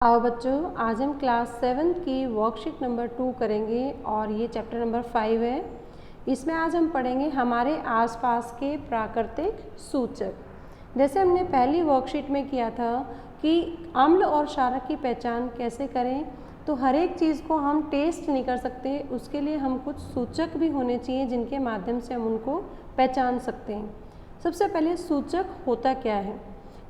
आओ बच्चों, आज हम क्लास 7 की वर्कशीट नंबर 2 करेंगे और ये चैप्टर नंबर 5 है। इसमें आज हम पढ़ेंगे हमारे आसपास के प्राकृतिक सूचक। जैसे हमने पहली वर्कशीट में किया था कि अम्ल और क्षारक की पहचान कैसे करें, तो हर एक चीज़ को हम टेस्ट नहीं कर सकते, उसके लिए हम कुछ सूचक भी होने चाहिए जिनके माध्यम से हम उनको पहचान सकते हैं। सबसे पहले सूचक होता क्या है।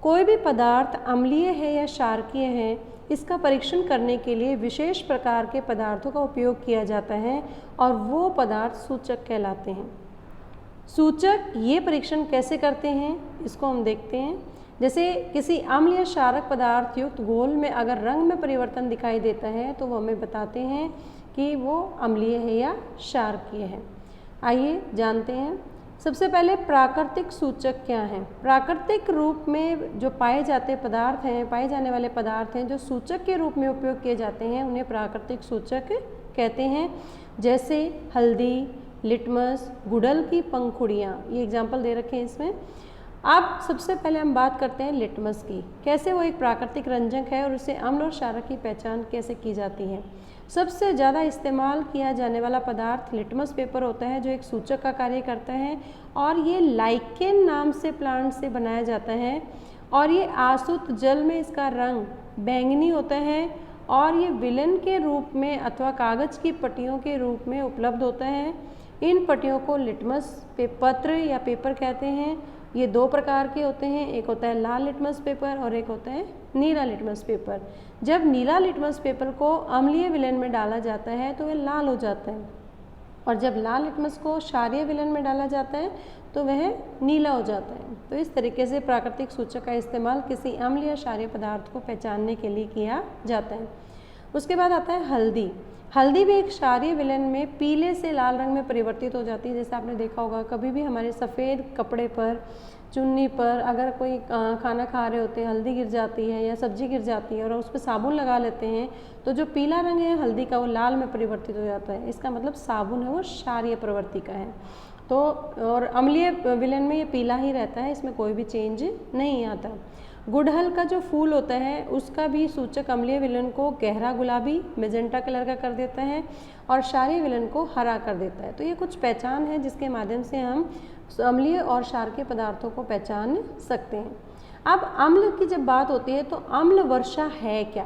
कोई भी पदार्थ अम्लीय है या क्षारकीय है, इसका परीक्षण करने के लिए विशेष प्रकार के पदार्थों का उपयोग किया जाता है और वो पदार्थ सूचक कहलाते हैं। सूचक ये परीक्षण कैसे करते हैं, इसको हम देखते हैं। जैसे किसी अम्ल या क्षारक पदार्थ युक्त घोल में अगर रंग में परिवर्तन दिखाई देता है तो वो हमें बताते हैं कि वो अम्लीय है या क्षारकीय है। आइए जानते हैं। सबसे पहले प्राकृतिक सूचक क्या हैं। प्राकृतिक रूप में जो पाए जाने वाले पदार्थ हैं जो सूचक के रूप में उपयोग किए जाते हैं, उन्हें प्राकृतिक सूचक कहते हैं। जैसे हल्दी, लिटमस, गुड़हल की पंखुड़ियाँ, ये एग्जाम्पल दे रखे हैं इसमें। अब सबसे पहले हम बात करते हैं लिटमस की। कैसे वो एक प्राकृतिक रंजक है और उसे अम्ल और क्षारक की पहचान कैसे की जाती है। सबसे ज़्यादा इस्तेमाल किया जाने वाला पदार्थ लिटमस पेपर होता है, जो एक सूचक का कार्य करता है और ये लाइकेन नाम से प्लांट से बनाया जाता है और ये आसुत जल में इसका रंग बैंगनी होता है और ये विलन के रूप में अथवा कागज़ की पट्टियों के रूप में उपलब्ध होता है। इन पट्टियों को लिटमस पत्र या पेपर कहते हैं। ये दो प्रकार के होते हैं, एक होता है लाल लिटमस पेपर और एक होता है नीला लिटमस पेपर। जब नीला लिटमस पेपर को अम्लीय विलयन में डाला जाता है तो वह लाल हो जाता है और जब लाल लिटमस को क्षारीय विलयन में डाला जाता है तो वह नीला हो जाता है। तो इस तरीके से प्राकृतिक सूचक का इस्तेमाल किसी अम्ल या क्षारीय पदार्थ को पहचानने के लिए किया जाता है। उसके बाद आता है हल्दी। हल्दी भी एक क्षारीय विलयन में पीले से लाल रंग में परिवर्तित हो जाती है। जैसे आपने देखा होगा, कभी भी हमारे सफ़ेद कपड़े पर, चुन्नी पर अगर कोई खाना खा रहे होते हैं, हल्दी गिर जाती है या सब्जी गिर जाती है और उस पर साबुन लगा लेते हैं तो जो पीला रंग है हल्दी का वो लाल में परिवर्तित हो जाता है। इसका मतलब साबुन है वो क्षारीय प्रवृत्ति का है। तो और अम्लीय विलयन में ये पीला ही रहता है, इसमें कोई भी चेंज नहीं आता। गुड़हल का जो फूल होता है उसका भी सूचक अम्लीय विलयन को गहरा गुलाबी मेजेंटा कलर का कर देता है और क्षारीय विलयन को हरा कर देता है। तो ये कुछ पहचान है जिसके माध्यम से हम अम्लीय और क्षारकीय पदार्थों को पहचान सकते हैं। अब अम्ल की जब बात होती है तो अम्ल वर्षा है क्या।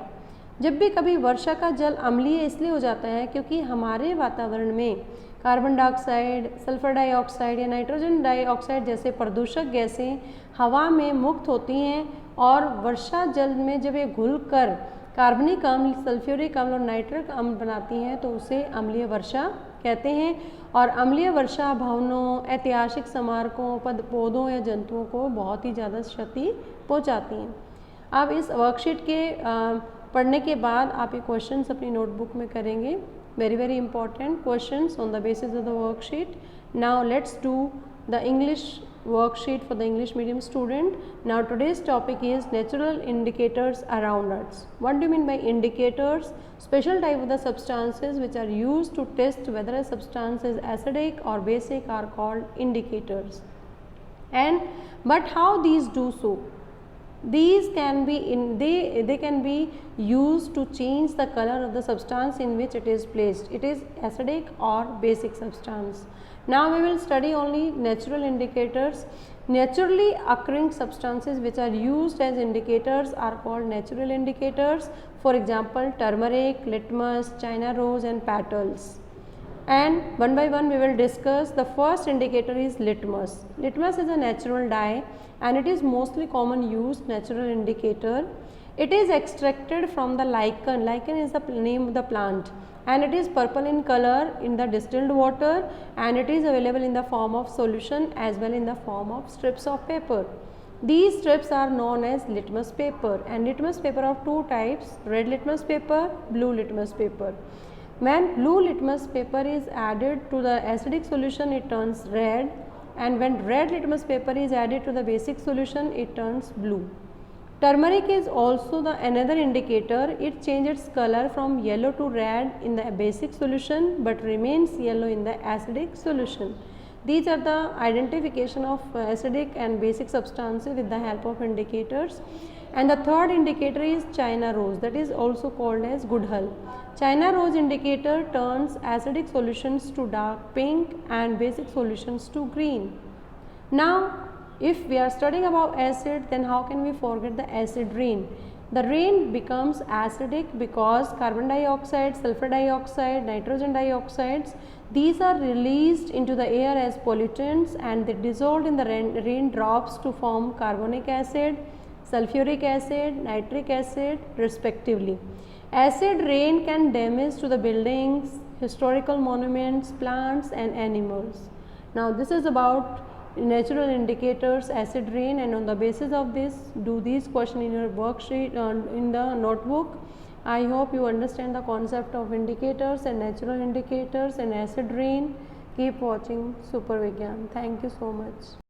जब भी कभी वर्षा का जल अम्लीय इसलिए हो जाता है क्योंकि हमारे वातावरण में कार्बन डाइऑक्साइड, सल्फर डाइऑक्साइड या नाइट्रोजन डाइऑक्साइड जैसे प्रदूषक गैसें हवा में मुक्त होती हैं और वर्षा जल में जब ये घुलकर कार्बनिक अम्ल, सल्फ्यूरिक अम्ल और नाइट्रिक अम्ल बनाती हैं तो उसे अम्लीय वर्षा कहते हैं। और अम्लीय वर्षा भवनों, ऐतिहासिक स्मारकों, पौधों या जंतुओं को बहुत ही ज़्यादा क्षति पहुंचाती हैं। अब इस वर्कशीट के पढ़ने के बाद आप ये क्वेश्चंस अपनी नोटबुक में करेंगे। very important questions on the basis of the worksheet. Now let's do the English worksheet for the English medium student. Now today's topic is natural indicators around us. What do you mean by indicators? Special type of the substances which are used to test whether a substance is acidic or basic are called indicators. But how these do so? These can be they can be used to change the color of the substance in which it is placed. It is acidic or basic substance. Now we will study only natural indicators. Naturally occurring substances which are used as indicators are called natural indicators. For example, turmeric, litmus, china rose and petals. And one by one we will discuss. The first indicator is litmus. Litmus is a natural dye and it is mostly common used natural indicator. It is extracted from the lichen. Lichen is the name of the plant and it is purple in color in the distilled water and it is available in the form of solution as well in the form of strips of paper. These strips are known as litmus paper, and litmus paper of two types: red litmus paper, blue litmus paper. When blue litmus paper is added to the acidic solution, it turns red, and when red litmus paper is added to the basic solution, it turns blue. Turmeric is also another indicator. It changes color from yellow to red in the basic solution but remains yellow in the acidic solution. These are the identification of acidic and basic substances with the help of indicators. And the third indicator is China rose, that is also called as Goodhull. China rose indicator turns acidic solutions to dark pink and basic solutions to green. Now, if we are studying about acid, then how can we forget the acid rain? The rain becomes acidic because carbon dioxide, sulfur dioxide, nitrogen dioxides, these are released into the air as pollutants and they dissolve in the rain drops to form carbonic acid, sulfuric acid, nitric acid respectively. Acid rain can damage to the buildings, historical monuments, plants and animals. Now this is about natural indicators, acid rain, and on the basis of this do these questions in your worksheet in the notebook. I hope you understand the concept of indicators and natural indicators and acid rain. Keep watching Super Vigyan. Thank you so much.